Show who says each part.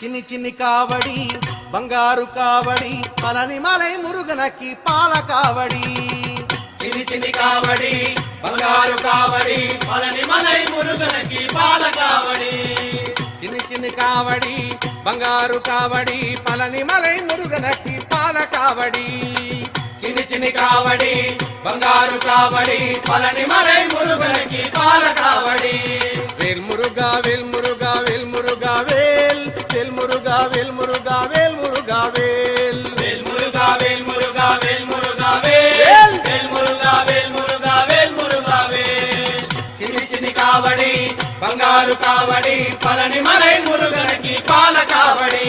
Speaker 1: చిన్ని చిన్ని కావడి బంగారు కావడి పలని మలై మురుగనకి పాల కావడి
Speaker 2: చిన్ని చిన్ని కావడి బంగారు కావడి పలని మలై మురుగనకి పాల కావడి
Speaker 1: చిన్ని చిన్ని కావడి బంగారు కావడి పలని మలై మురుగనకి పాల కావడి
Speaker 2: చిన్ని చిన్ని కావడి బంగారు కావడి పలని మలై మురుగనకి పాల కావడి
Speaker 1: వేల్ మురుగా వేల్ మురుగా వేల్ మురుగా వేల్ వేల్ మురుగా వేల్ మురుగా వేల్ మురుగా వేల్
Speaker 2: వేల్ మురుగా వేల్ మురుగా వేల్ మురుగా వేల్ వేల్ మురుగా వేల్ మురుగా వేల్ మురుగా వేల్ చిన్ని చిన్ని కావడి బంగారు కావడి పలని మలై మురుగనకి పాల కావడి